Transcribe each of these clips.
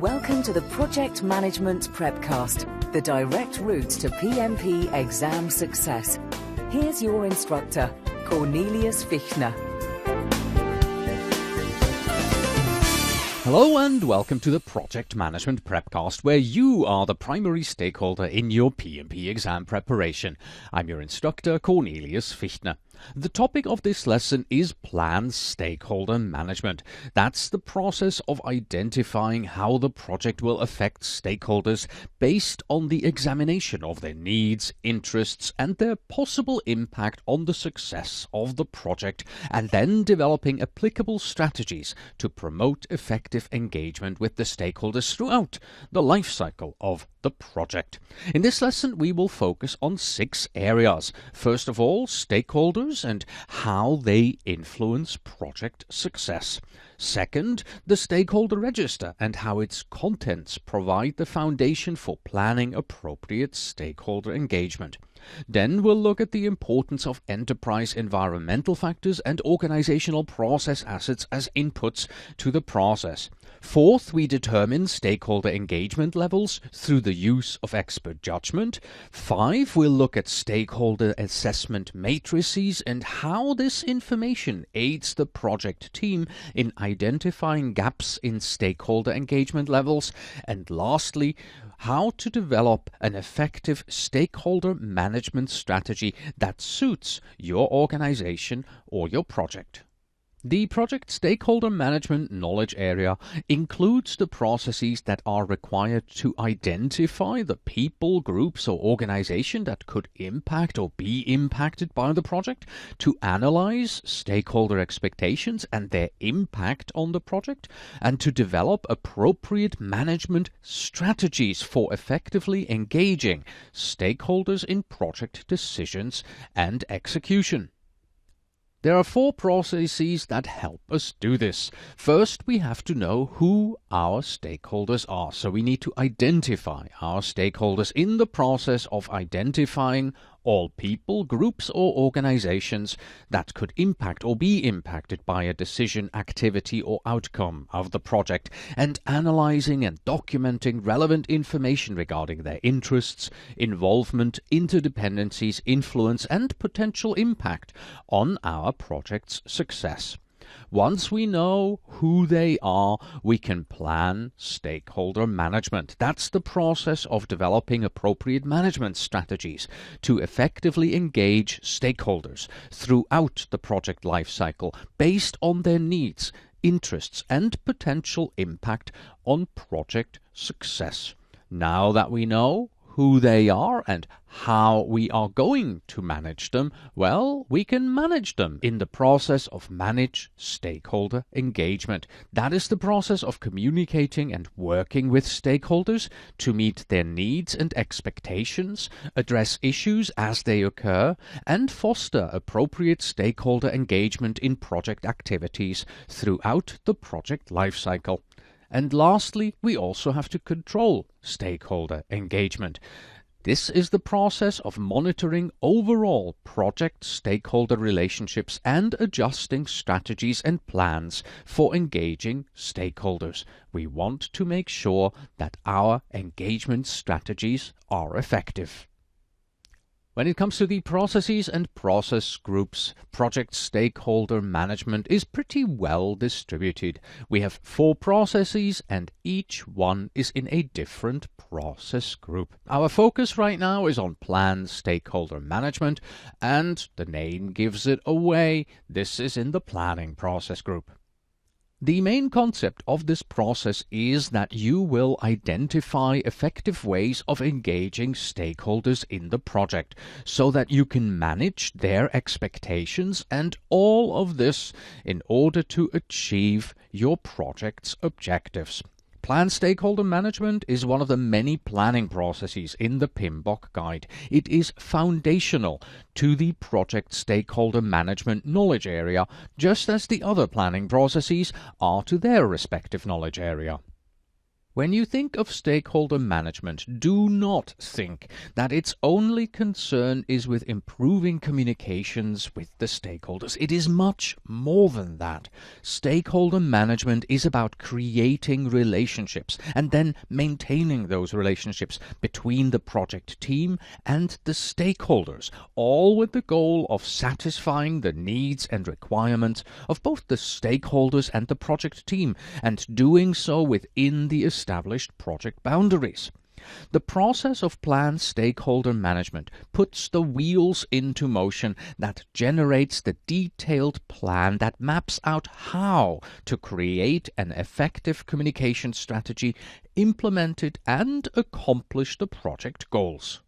Welcome to the Project Management Prepcast, the direct route to PMP exam success. Here's your instructor, Cornelius Fichtner. Hello and welcome to the Project Management Prepcast, where you are the primary stakeholder in your PMP exam preparation. I'm your instructor, Cornelius Fichtner. The topic of this lesson is planned stakeholder management. That's the process of identifying how the project will affect stakeholders based on the examination of their needs, interests, and their possible impact on the success of the project, and then developing applicable strategies to promote effective engagement with the stakeholders throughout the life cycle of the project. In this lesson, we will focus on 6 areas. First of all, stakeholders and how they influence project success. Second, the stakeholder register and how its contents provide the foundation for planning appropriate stakeholder engagement. Then we'll look at the importance of enterprise environmental factors and organizational process assets as inputs to the process. Fourth, we determine stakeholder engagement levels through the use of expert judgment. 5, we'll look at stakeholder assessment matrices and how this information aids the project team in identifying gaps in stakeholder engagement levels. And lastly, how to develop an effective stakeholder management strategy that suits your organization or your project. The project stakeholder management knowledge area includes the processes that are required to identify the people, groups, or organization that could impact or be impacted by the project, to analyze stakeholder expectations and their impact on the project, and to develop appropriate management strategies for effectively engaging stakeholders in project decisions and execution. There are 4 processes that help us do this. First, we have to know who our stakeholders are. So we need to identify our stakeholders in the process of identifying all people, groups, or organizations that could impact or be impacted by a decision, activity, or outcome of the project, and analyzing and documenting relevant information regarding their interests, involvement, interdependencies, influence, and potential impact on our project's success. Once we know who they are, we can plan stakeholder management. That's the process of developing appropriate management strategies to effectively engage stakeholders throughout the project lifecycle based on their needs, interests, and potential impact on project success. Now that we know who they are and how we are going to manage them, well, we can manage them in the process of manage stakeholder engagement. That is the process of communicating and working with stakeholders to meet their needs and expectations, address issues as they occur, and foster appropriate stakeholder engagement in project activities throughout the project lifecycle. And lastly, we also have to control stakeholder engagement. This is the process of monitoring overall project stakeholder relationships and adjusting strategies and plans for engaging stakeholders. We want to make sure that our engagement strategies are effective. When it comes to the processes and process groups, project stakeholder management is pretty well distributed. We have 4 processes and each one is in a different process group. Our focus right now is on planned stakeholder management, and the name gives it away. This is in the planning process group. The main concept of this process is that you will identify effective ways of engaging stakeholders in the project so that you can manage their expectations, and all of this in order to achieve your project's objectives. Planned stakeholder management is one of the many planning processes in the PMBOK guide. It is foundational to the project stakeholder management knowledge area, just as the other planning processes are to their respective knowledge area. When you think of stakeholder management, do not think that its only concern is with improving communications with the stakeholders. It is much more than that. Stakeholder management is about creating relationships and then maintaining those relationships between the project team and the stakeholders, all with the goal of satisfying the needs and requirements of both the stakeholders and the project team, and doing so within the established project boundaries. The process of planned stakeholder management puts the wheels into motion that generates the detailed plan that maps out how to create an effective communication strategy, implement it, and accomplish the project goals.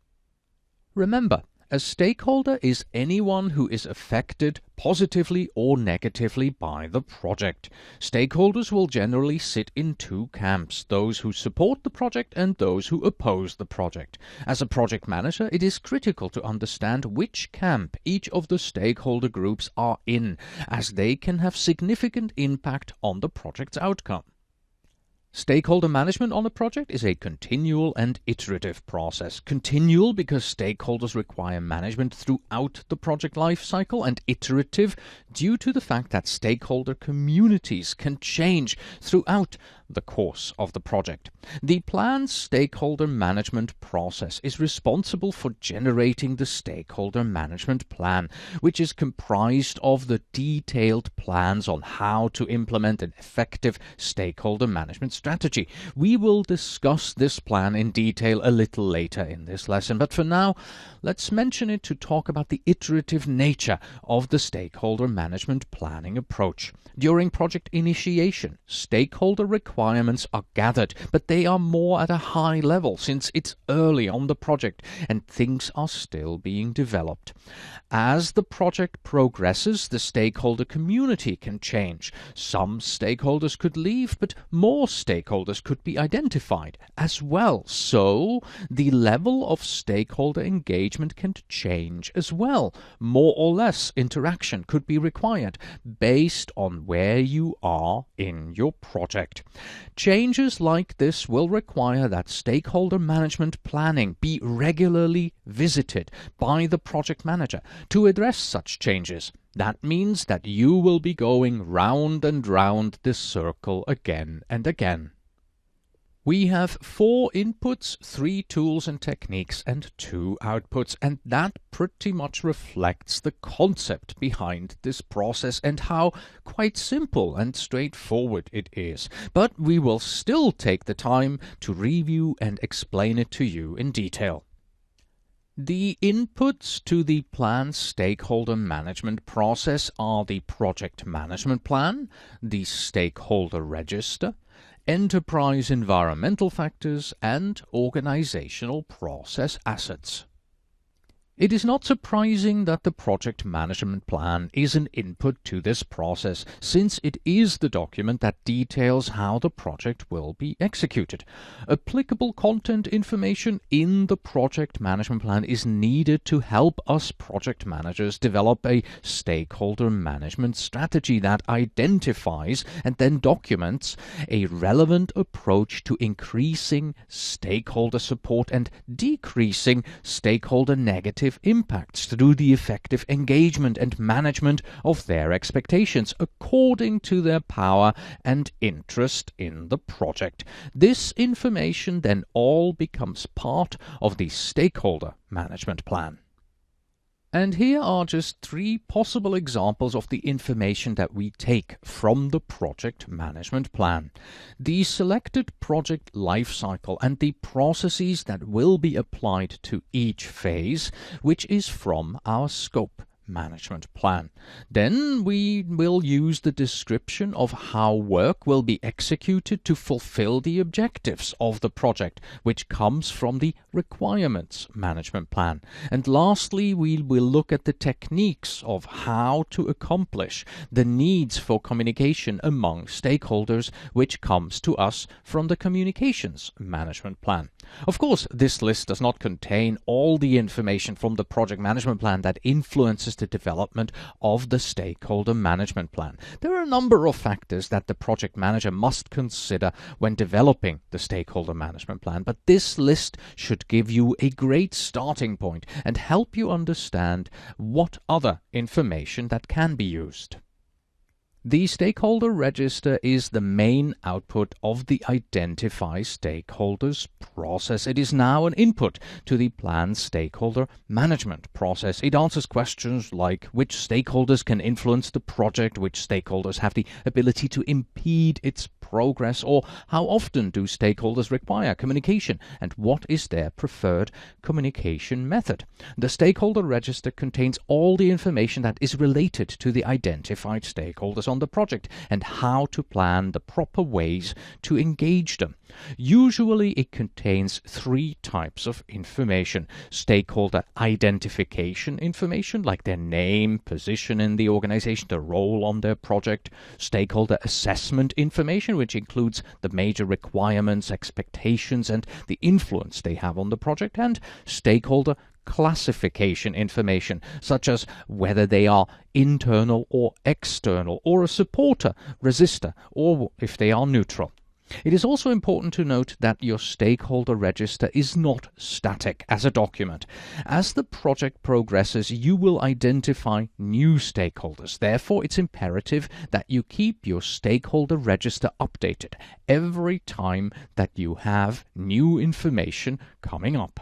Remember, a stakeholder is anyone who is affected positively or negatively by the project. Stakeholders will generally sit in two camps, those who support the project and those who oppose the project. As a project manager, it is critical to understand which camp each of the stakeholder groups are in, as they can have significant impact on the project's outcome. Stakeholder management on a project is a continual and iterative process. Continual because stakeholders require management throughout the project life cycle, and iterative due to the fact that stakeholder communities can change throughout the course of the project. The planned stakeholder management process is responsible for generating the stakeholder management plan, which is comprised of the detailed plans on how to implement an effective stakeholder management strategy. We will discuss this plan in detail a little later in this lesson, but for now, let's mention it to talk about the iterative nature of the stakeholder management planning approach. During project initiation, stakeholder requirements are gathered, but they are more at a high level since it's early on the project and things are still being developed. As the project progresses, the stakeholder community can change. Some stakeholders could leave, but more stakeholders could be identified as well. So the level of stakeholder engagement can change as well. More or less interaction could be required based on where you are in your project. Changes like this will require that stakeholder management planning be regularly visited by the project manager to address such changes. That means that you will be going round and round this circle again and again. We have 4 inputs, 3 tools and techniques, and 2 outputs, and that pretty much reflects the concept behind this process and how quite simple and straightforward it is. But we will still take the time to review and explain it to you in detail. The inputs to the planned stakeholder management process are the project management plan, the stakeholder register, enterprise environmental factors, and organizational process assets. It is not surprising that the project management plan is an input to this process, since it is the document that details how the project will be executed. Applicable content information in the project management plan is needed to help us project managers develop a stakeholder management strategy that identifies and then documents a relevant approach to increasing stakeholder support and decreasing stakeholder negative impacts through the effective engagement and management of their expectations according to their power and interest in the project. This information then all becomes part of the stakeholder management plan. And here are just 3 possible examples of the information that we take from the project management plan. The selected project lifecycle and the processes that will be applied to each phase, which is from our scope management plan. Then we will use the description of how work will be executed to fulfill the objectives of the project, which comes from the requirements management plan. And lastly, we will look at the techniques of how to accomplish the needs for communication among stakeholders, which comes to us from the communications management plan. Of course, this list does not contain all the information from the project management plan that influences the development of the stakeholder management plan. There are a number of factors that the project manager must consider when developing the stakeholder management plan, but this list should give you a great starting point and help you understand what other information that can be used. The stakeholder register is the main output of the Identify Stakeholders process. It is now an input to the planned stakeholder management process. It answers questions like which stakeholders can influence the project, which stakeholders have the ability to impede its progress, or how often do stakeholders require communication, and what is their preferred communication method. The stakeholder register contains all the information that is related to the identified stakeholders on the project and how to plan the proper ways to engage them. Usually it contains three types of information: stakeholder identification information, like their name, position in the organization, the role on their project; stakeholder assessment information, which includes the major requirements, expectations, and the influence they have on the project; and stakeholder classification information, such as whether they are internal or external, or a supporter, resistor, or if they are neutral. It is also important to note that your stakeholder register is not static as a document. As the project progresses, you will identify new stakeholders. Therefore, it's imperative that you keep your stakeholder register updated every time that you have new information coming up.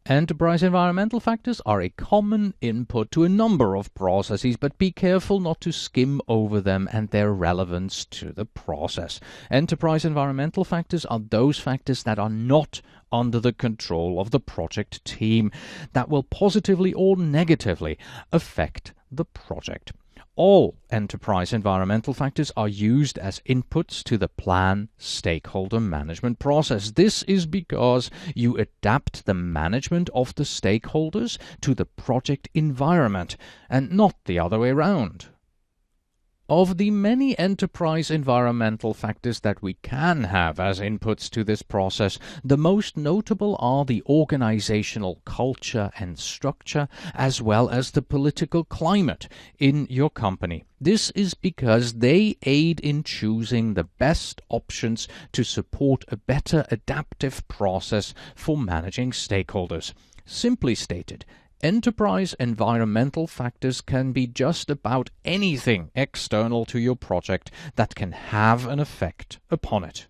Enterprise environmental factors are a common input to a number of processes, but be careful not to skim over them and their relevance to the process. Enterprise environmental factors are those factors that are not under the control of the project team, that will positively or negatively affect the project. All enterprise environmental factors are used as inputs to the plan stakeholder management process. This is because you adapt the management of the stakeholders to the project environment and not the other way around. Of the many enterprise environmental factors that we can have as inputs to this process, the most notable are the organizational culture and structure, as well as the political climate in your company. This is because they aid in choosing the best options to support a better adaptive process for managing stakeholders. Simply stated, enterprise environmental factors can be just about anything external to your project that can have an effect upon it.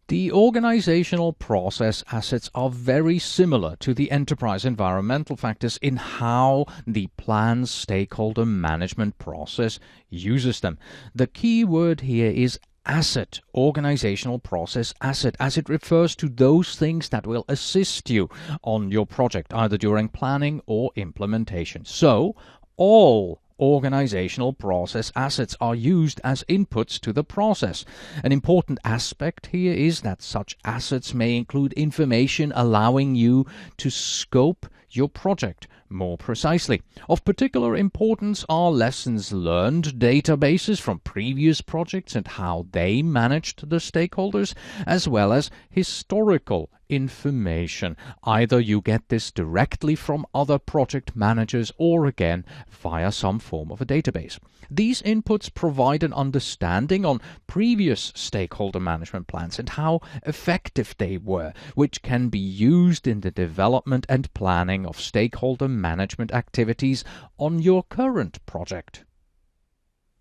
The organizational process assets are very similar to the enterprise environmental factors in how the plan stakeholder management process uses them. The key word here is asset, organizational process asset, as it refers to those things that will assist you on your project, either during planning or implementation. So, all organizational process assets are used as inputs to the process. An important aspect here is that such assets may include information allowing you to scope your project more precisely. Of particular importance are lessons learned databases from previous projects and how they managed the stakeholders, as well as historical information. Either you get this directly from other project managers or again via some form of a database. These inputs provide an understanding on previous stakeholder management plans and how effective they were, which can be used in the development and planning of stakeholder management activities on your current project.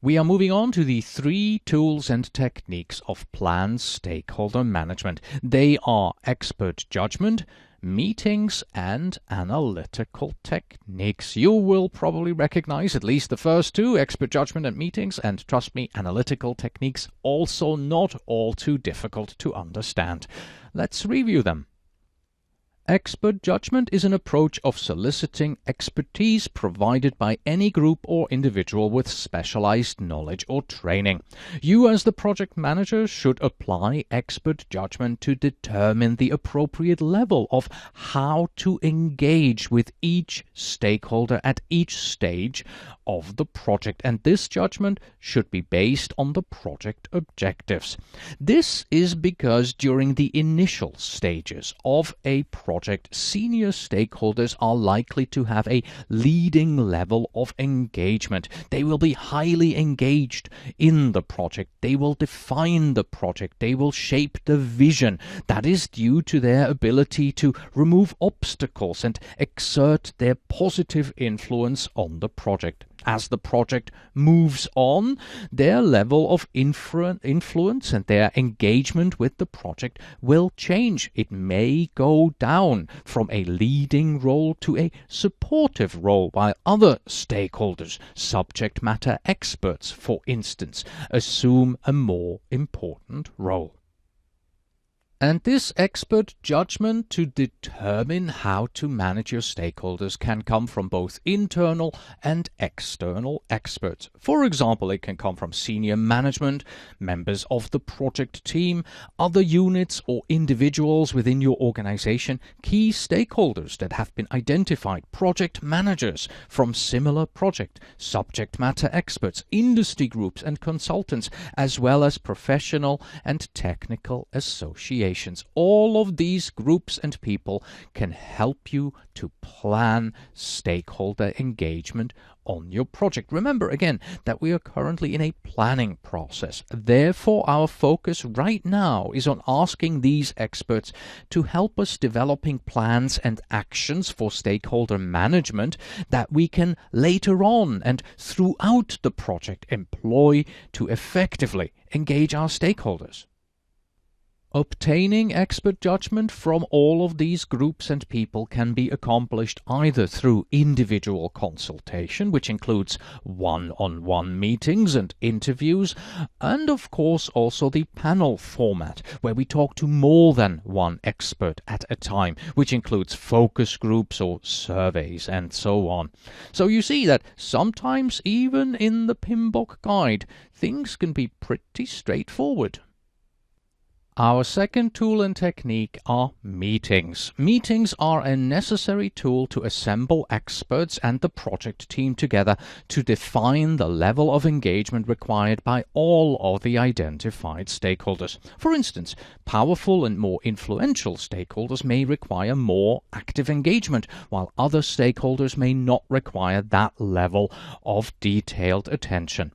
We are moving on to the 3 tools and techniques of plan stakeholder management. They are expert judgment, meetings, and analytical techniques. You will probably recognize at least the first 2, expert judgment and meetings, and trust me, analytical techniques also not all too difficult to understand. Let's review them. Expert judgment is an approach of soliciting expertise provided by any group or individual with specialized knowledge or training. You as the project manager should apply expert judgment to determine the appropriate level of how to engage with each stakeholder at each stage of the project, and this judgment should be based on the project objectives. This is because during the initial stages of a project, senior stakeholders are likely to have a leading level of engagement. They will be highly engaged in the project. They will define the project. They will shape the vision. That is due to their ability to remove obstacles and exert their positive influence on the project. As the project moves on, their level of influence and their engagement with the project will change. It may go down from a leading role to a supportive role, while other stakeholders, subject matter experts, for instance, assume a more important role. And this expert judgment to determine how to manage your stakeholders can come from both internal and external experts. For example, it can come from senior management, members of the project team, other units or individuals within your organization, key stakeholders that have been identified, project managers from similar project, subject matter experts, industry groups and consultants, as well as professional and technical associations. All of these groups and people can help you to plan stakeholder engagement on your project. Remember again that we are currently in a planning process. Therefore, our focus right now is on asking these experts to help us developing plans and actions for stakeholder management that we can later on and throughout the project employ to effectively engage our stakeholders. Obtaining expert judgment from all of these groups and people can be accomplished either through individual consultation, which includes one-on-one meetings and interviews, and of course also the panel format, where we talk to more than one expert at a time, which includes focus groups or surveys and so on. So you see that sometimes even in the PMBOK guide, things can be pretty straightforward. Our second tool and technique are meetings. Meetings are a necessary tool to assemble experts and the project team together to define the level of engagement required by all of the identified stakeholders. For instance, powerful and more influential stakeholders may require more active engagement, while other stakeholders may not require that level of detailed attention.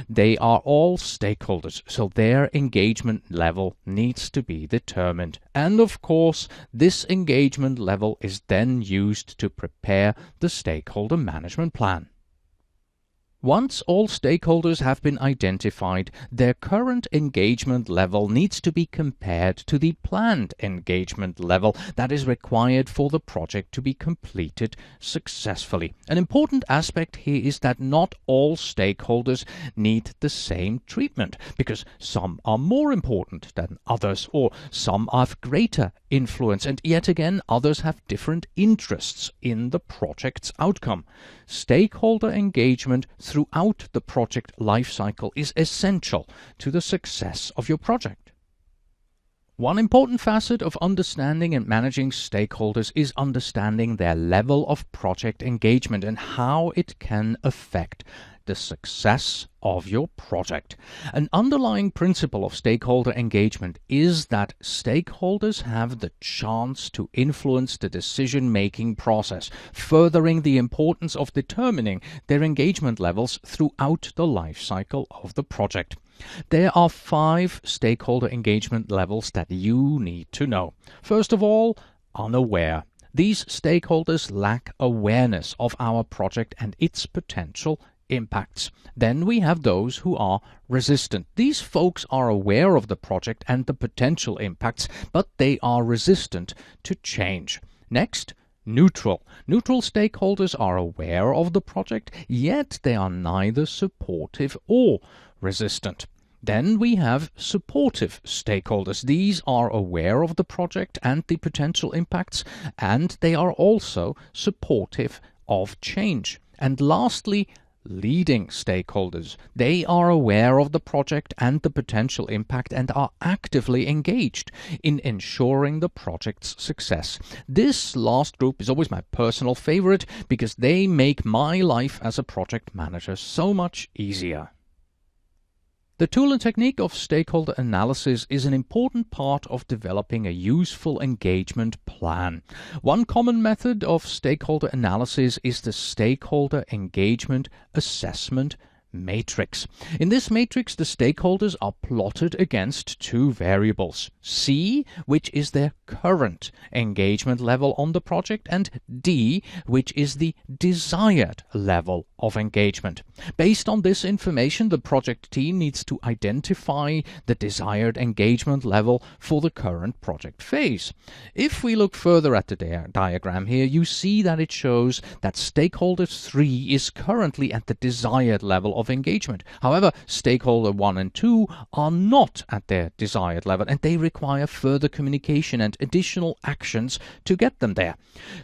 They are all stakeholders, so their engagement level needs to be determined. And of course, this engagement level is then used to prepare the stakeholder management plan. Once all stakeholders have been identified, their current engagement level needs to be compared to the planned engagement level that is required for the project to be completed successfully. An important aspect here is that not all stakeholders need the same treatment, because some are more important than others, or some have greater influence, and yet again others have different interests in the project's outcome. Stakeholder engagement throughout the project lifecycle is essential to the success of your project. One important facet of understanding and managing stakeholders is understanding their level of project engagement and how it can affect the success of your project. An underlying principle of stakeholder engagement is that stakeholders have the chance to influence the decision-making process, furthering the importance of determining their engagement levels throughout the life cycle of the project. There are 5 stakeholder engagement levels that you need to know. First of all, unaware. These stakeholders lack awareness of our project and its potential impacts. Then we have those who are resistant. These folks are aware of the project and the potential impacts, but they are resistant to change. Next, neutral. Neutral stakeholders are aware of the project, yet they are neither supportive or resistant. Then we have supportive stakeholders. These are aware of the project and the potential impacts, and they are also supportive of change. And lastly, leading stakeholders. They are aware of the project and the potential impact and are actively engaged in ensuring the project's success. This last group is always my personal favorite because they make my life as a project manager so much easier. The tool and technique of stakeholder analysis is an important part of developing a useful engagement plan. One common method of stakeholder analysis is the Stakeholder Engagement Assessment Matrix. In this matrix, the stakeholders are plotted against two variables: C, which is their current engagement level on the project, and D, which is the desired level of engagement. Based on this information, the project team needs to identify the desired engagement level for the current project phase. If we look further at the diagram here, you see that it shows that stakeholder 3 is currently at the desired level of engagement. However, stakeholder 1 and 2 are not at their desired level, and they require further communication and additional actions to get them there.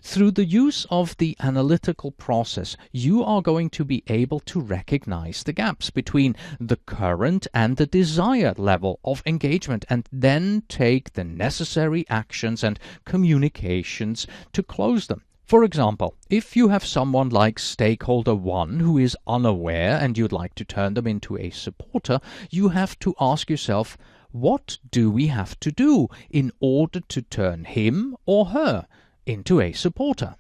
Through the use of the analytical process, you are going to be able to recognize the gaps between the current and the desired level of engagement, and then take the necessary actions and communications to close them. For example, if you have someone like stakeholder 1 who is unaware and you'd like to turn them into a supporter, you have to ask yourself, what do we have to do in order to turn him or her into a supporter?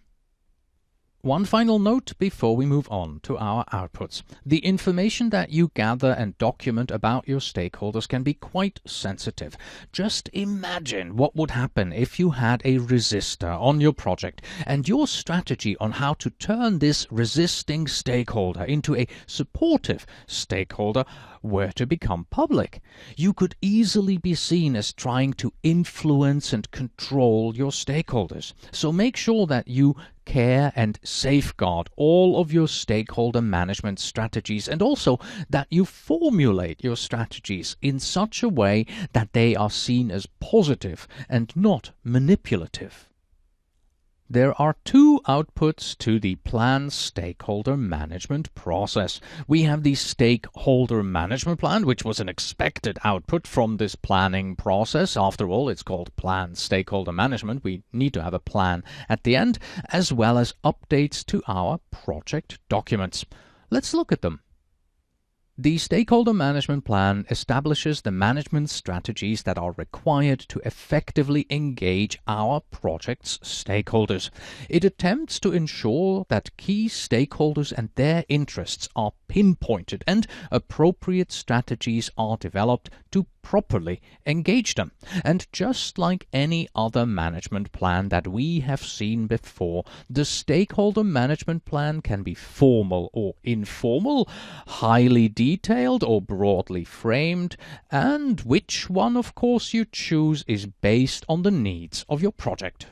One final note before we move on to our outputs. The information that you gather and document about your stakeholders can be quite sensitive. Just imagine what would happen if you had a resistor on your project and your strategy on how to turn this resisting stakeholder into a supportive stakeholder were to become public. You could easily be seen as trying to influence and control your stakeholders. So make sure that you care and safeguard all of your stakeholder management strategies, and also that you formulate your strategies in such a way that they are seen as positive and not manipulative. There are two outputs to the plan stakeholder management process. We have the stakeholder management plan, which was an expected output from this planning process. After all, it's called plan stakeholder management. We need to have a plan at the end, as well as updates to our project documents. Let's look at them. The Stakeholder Management Plan establishes the management strategies that are required to effectively engage our project's stakeholders. It attempts to ensure that key stakeholders and their interests are pinpointed and appropriate strategies are developed to properly engage them. And just like any other management plan that we have seen before, the Stakeholder Management Plan can be formal or informal, highly detailed or broadly framed, and which one, of course, you choose is based on the needs of your project.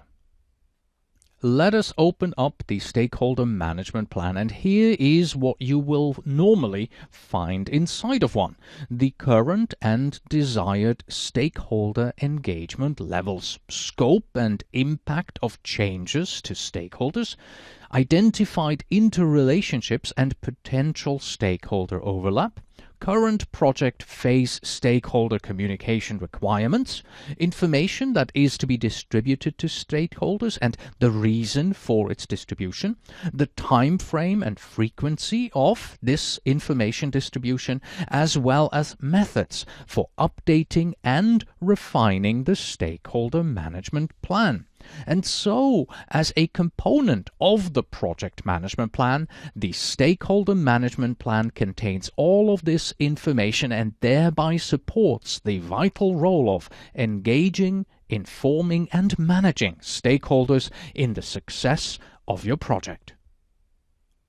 Let us open up the Stakeholder Management Plan, and here is what you will normally find inside of one: the current and desired stakeholder engagement levels, scope and impact of changes to stakeholders, identified interrelationships and potential stakeholder overlap, current project phase stakeholder communication requirements, information that is to be distributed to stakeholders and the reason for its distribution, the time frame and frequency of this information distribution, as well as methods for updating and refining the stakeholder management plan. And so, as a component of the project management plan, the stakeholder management plan contains all of this information and thereby supports the vital role of engaging, informing, and managing stakeholders in the success of your project.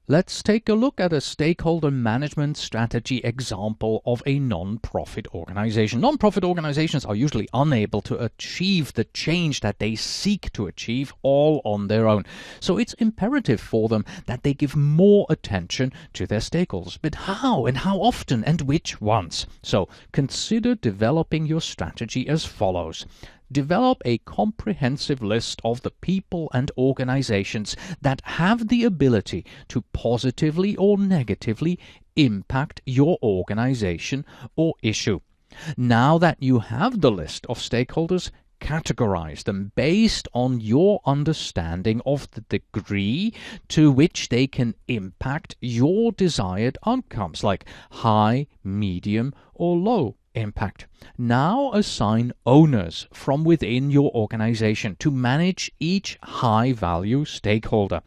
Let's take a look at a stakeholder management strategy example of a non-profit organization. Non-profit organizations are usually unable to achieve the change that they seek to achieve all on their own. So it's imperative for them that they give more attention to their stakeholders. But how and how often and which ones? So consider developing your strategy as follows. develop a comprehensive list of the people and organizations that have the ability to positively or negatively impact your organization or issue. Now that you have the list of stakeholders, categorize them based on your understanding of the degree to which they can impact your desired outcomes, like high, medium, or low impact. Now assign owners from within your organization to manage each high-value stakeholder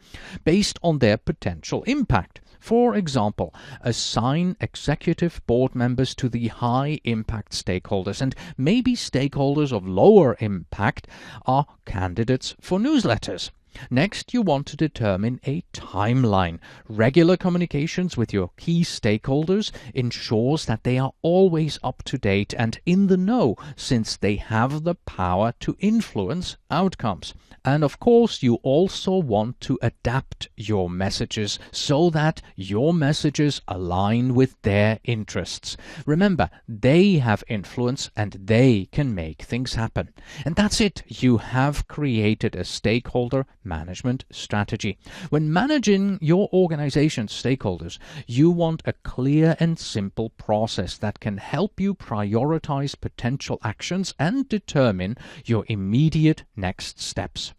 based on their potential impact. For example, assign executive board members to the high-impact stakeholders, and maybe stakeholders of lower impact are candidates for newsletters. Next, you want to determine a timeline. Regular communications with your key stakeholders ensures that they are always up to date and in the know, since they have the power to influence outcomes. And of course, you also want to adapt your messages so that your messages align with their interests. Remember, they have influence and they can make things happen. And that's it. You have created a stakeholder management strategy. When managing your organization's stakeholders, you want a clear and simple process that can help you prioritize potential actions and determine your immediate next steps.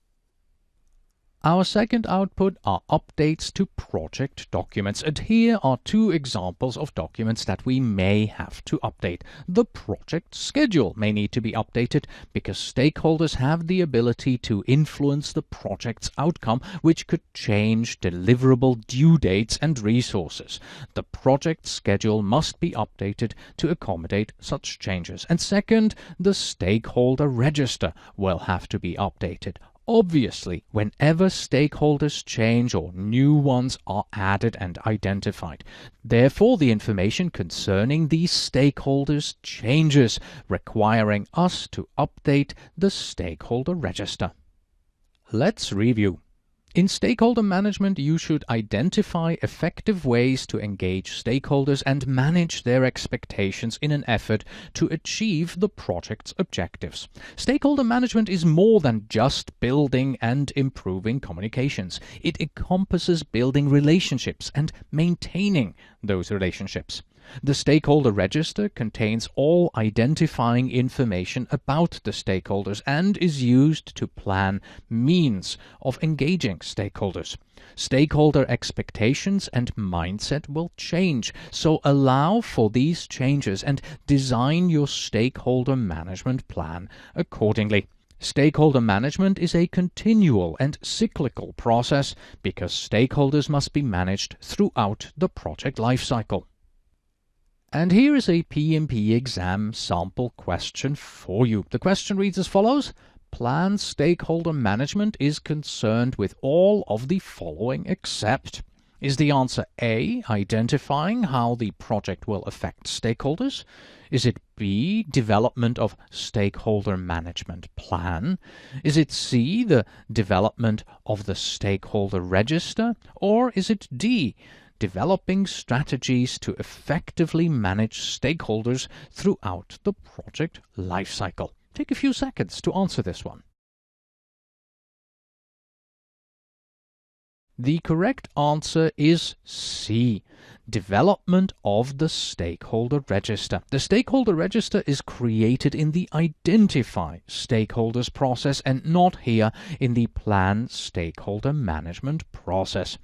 Our second output are updates to project documents, and here are two examples of documents that we may have to update. The project schedule may need to be updated because stakeholders have the ability to influence the project's outcome, which could change deliverable due dates and resources. The project schedule must be updated to accommodate such changes. And second, the stakeholder register will have to be updated. Obviously, whenever stakeholders change or new ones are added and identified. Therefore, the information concerning these stakeholders changes, requiring us to update the stakeholder register. Let's review. In stakeholder management, you should identify effective ways to engage stakeholders and manage their expectations in an effort to achieve the project's objectives. Stakeholder management is more than just building and improving communications. It encompasses building relationships and maintaining those relationships. The stakeholder register contains all identifying information about the stakeholders and is used to plan means of engaging stakeholders. Stakeholder expectations and mindset will change, so allow for these changes and design your stakeholder management plan accordingly. Stakeholder management is a continual and cyclical process because stakeholders must be managed throughout the project lifecycle. And here is a PMP exam sample question for you. The question reads as follows. Planned stakeholder management is concerned with all of the following except. Is the answer A, identifying how the project will affect stakeholders? Is it B, development of stakeholder management plan? Is it C, the development of the stakeholder register? Or is it D, developing strategies to effectively manage stakeholders throughout the project lifecycle? Take a few seconds to answer this one. The correct answer is C, development of the stakeholder register. The stakeholder register is created in the identify stakeholders process and not here in the plan stakeholder management process.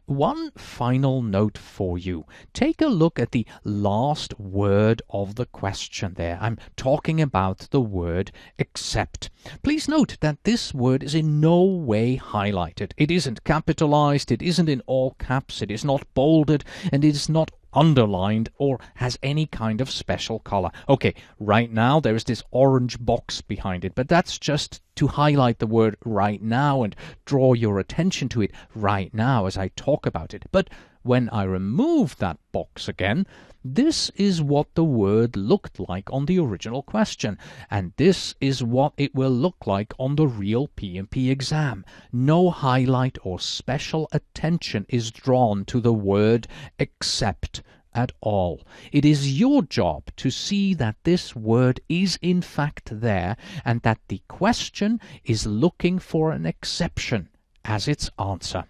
One final note for you. Take a look at the last word of the question there. I'm talking about the word except. Please note that this word is in no way highlighted. It isn't capitalized, it isn't in all caps, it is not bolded, and it is not underlined or has any kind of special color. Okay, right now there is this orange box behind it, but that's just to highlight the word right now and draw your attention to it right now as I talk about it. But when I remove that box again, this is what the word looked like on the original question, and this is what it will look like on the real PMP exam. No highlight or special attention is drawn to the word except at all. It is your job to see that this word is in fact there and that the question is looking for an exception as its answer.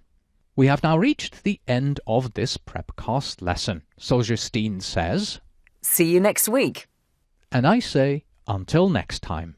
We have now reached the end of this Prepcast lesson. So Justine says, See you next week. and I say, until next time.